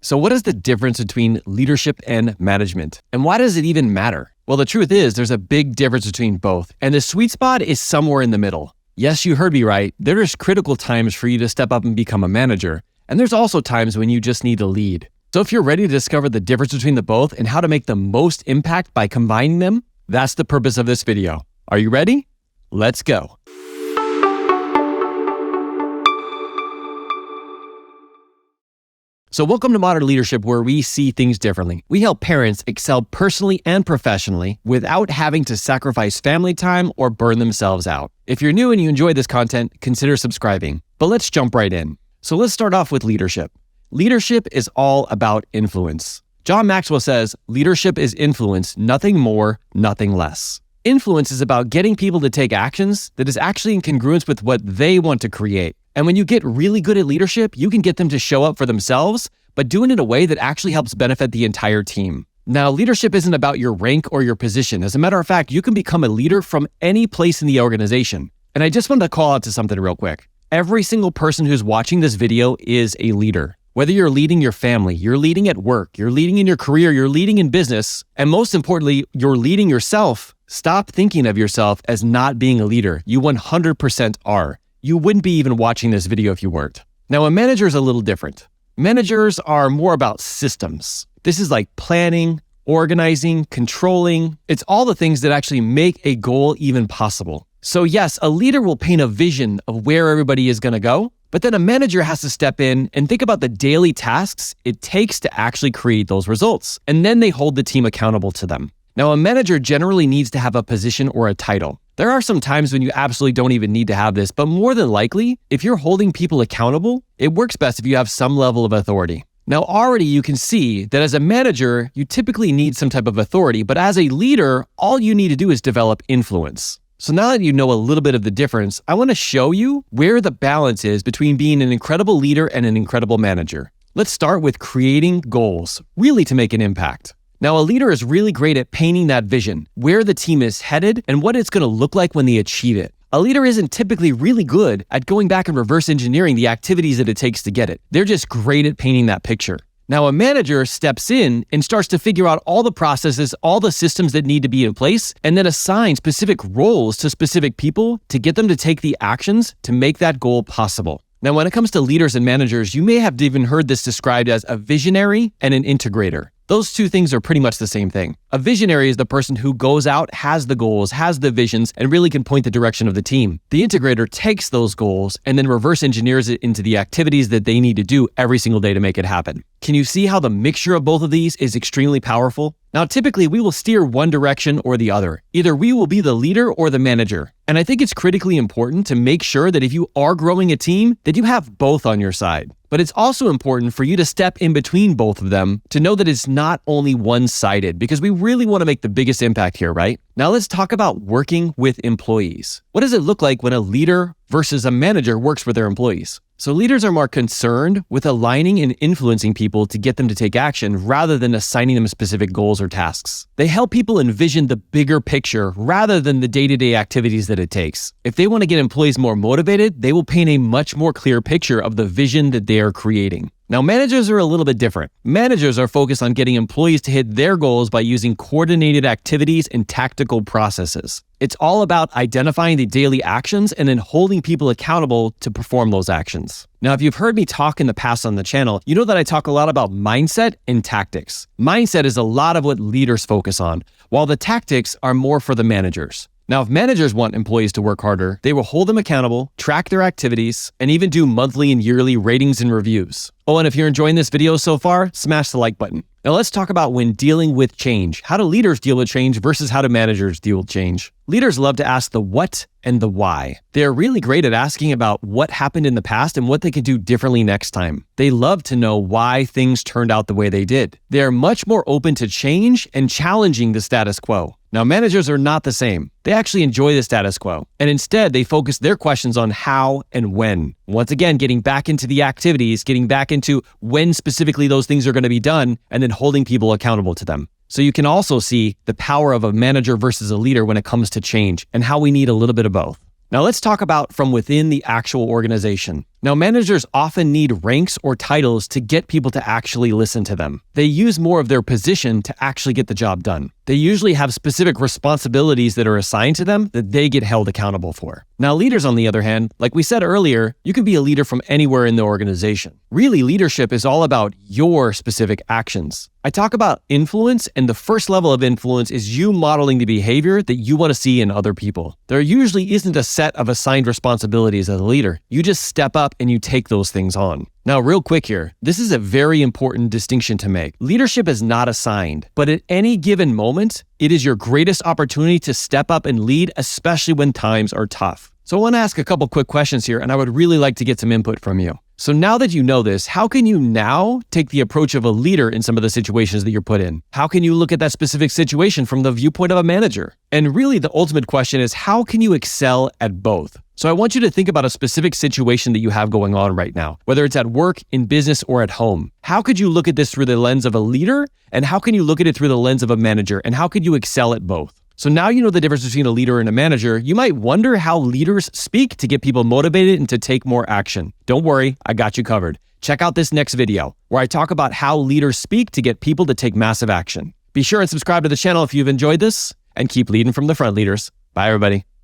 So what is the difference between leadership and management? And why does it even matter? Well, the truth is there's a big difference between both, and the sweet spot is somewhere in the middle. Yes, you heard me right. There's critical times for you to step up and become a manager, and there's also times when you just need to lead. So if you're ready to discover the difference between the both and how to make the most impact by combining them, that's the purpose of this video. Are you ready? Let's go. So welcome to Modern Leadership, where we see things differently. We help parents excel personally and professionally without having to sacrifice family time or burn themselves out. If you're new and you enjoy this content, consider subscribing. But let's jump right in. So let's start off with leadership. Leadership is all about influence. John Maxwell says, leadership is influence, nothing more, nothing less. Influence is about getting people to take actions that is actually in congruence with what they want to create. And when you get really good at leadership, you can get them to show up for themselves, but do it in a way that actually helps benefit the entire team. Now, leadership isn't about your rank or your position. As a matter of fact, you can become a leader from any place in the organization. And I just wanted to call out to something real quick. Every single person who's watching this video is a leader. Whether you're leading your family, you're leading at work, you're leading in your career, you're leading in business, and most importantly, you're leading yourself, stop thinking of yourself as not being a leader. You 100% are. You wouldn't be even watching this video if you weren't. Now, a manager is a little different. Managers are more about systems. This is like planning, organizing, controlling. It's all the things that actually make a goal even possible. So yes, a leader will paint a vision of where everybody is going to go, but then a manager has to step in and think about the daily tasks it takes to actually create those results. And then they hold the team accountable to them. Now, a manager generally needs to have a position or a title. There are some times when you absolutely don't even need to have this, but more than likely, if you're holding people accountable, it works best if you have some level of authority. Now, already you can see that as a manager, you typically need some type of authority, but as a leader, all you need to do is develop influence. So now that you know a little bit of the difference, I want to show you where the balance is between being an incredible leader and an incredible manager. Let's start with creating goals, really to make an impact. Now, a leader is really great at painting that vision, where the team is headed and what it's going to look like when they achieve it. A leader isn't typically really good at going back and reverse engineering the activities that it takes to get it. They're just great at painting that picture. Now, a manager steps in and starts to figure out all the processes, all the systems that need to be in place, and then assign specific roles to specific people to get them to take the actions to make that goal possible. Now, when it comes to leaders and managers, you may have even heard this described as a visionary and an integrator. Those two things are pretty much the same thing. A visionary is the person who goes out, has the goals, has the visions, and really can point the direction of the team. The integrator takes those goals and then reverse engineers it into the activities that they need to do every single day to make it happen. Can you see how the mixture of both of these is extremely powerful? Now, typically we will steer one direction or the other. Either we will be the leader or the manager. And I think it's critically important to make sure that if you are growing a team, that you have both on your side. But it's also important for you to step in between both of them to know that it's not only one-sided, because we really want to make the biggest impact here, right? Now let's talk about working with employees. What does it look like when a leader versus a manager works with their employees? So leaders are more concerned with aligning and influencing people to get them to take action rather than assigning them specific goals or tasks. They help people envision the bigger picture rather than the day-to-day activities that it takes. If they want to get employees more motivated, they will paint a much more clear picture of the vision that they are creating. Now, managers are a little bit different. Managers are focused on getting employees to hit their goals by using coordinated activities and tactical processes. It's all about identifying the daily actions and then holding people accountable to perform those actions. Now, if you've heard me talk in the past on the channel, you know that I talk a lot about mindset and tactics. Mindset is a lot of what leaders focus on, while the tactics are more for the managers. Now, if managers want employees to work harder, they will hold them accountable, track their activities, and even do monthly and yearly ratings and reviews. Oh, and if you're enjoying this video so far, smash the like button. Now let's talk about when dealing with change. How do leaders deal with change versus how do managers deal with change? Leaders love to ask the what and the why. They're really great at asking about what happened in the past and what they can do differently next time. They love to know why things turned out the way they did. They're much more open to change and challenging the status quo. Now, managers are not the same. They actually enjoy the status quo, and instead they focus their questions on how and when. Once again, getting back into the activities, getting back into when specifically those things are going to be done, and then holding people accountable to them. So you can also see the power of a manager versus a leader when it comes to change and how we need a little bit of both. Now let's talk about from within the actual organization. Now, managers often need ranks or titles to get people to actually listen to them. They use more of their position to actually get the job done. They usually have specific responsibilities that are assigned to them that they get held accountable for. Now, leaders, on the other hand, like we said earlier, you can be a leader from anywhere in the organization. Really, leadership is all about your specific actions. I talk about influence, and the first level of influence is you modeling the behavior that you want to see in other people. There usually isn't a set of assigned responsibilities as a leader. You just step up and you take those things on. Now, real quick here, this is a very important distinction to make. Leadership is not assigned, but at any given moment, it is your greatest opportunity to step up and lead, especially when times are tough. So I want to ask a couple quick questions here, and I would really like to get some input from you. So now that you know this, how can you now take the approach of a leader in some of the situations that you're put in? How can you look at that specific situation from the viewpoint of a manager? And really, the ultimate question is, how can you excel at both? So I want you to think about a specific situation that you have going on right now, whether it's at work, in business, or at home. How could you look at this through the lens of a leader? And how can you look at it through the lens of a manager? And how could you excel at both? So now you know the difference between a leader and a manager. You might wonder how leaders speak to get people motivated and to take more action. Don't worry, I got you covered. Check out this next video where I talk about how leaders speak to get people to take massive action. Be sure and subscribe to the channel if you've enjoyed this, and keep leading from the front, leaders. Bye, everybody.